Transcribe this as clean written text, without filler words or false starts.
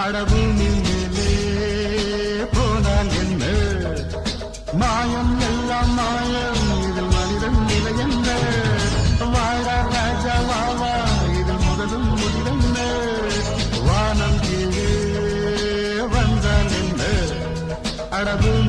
அடபூமி மேலே போனால் என்ன மாயம் எல்லாம் மாயம் இதில் மனிதன் நிலை என்ன வாழா ராஜா வாவா இதில் முதலும் முடிவென்ன வானம் கீழே வந்தால் என்ன அடபூமி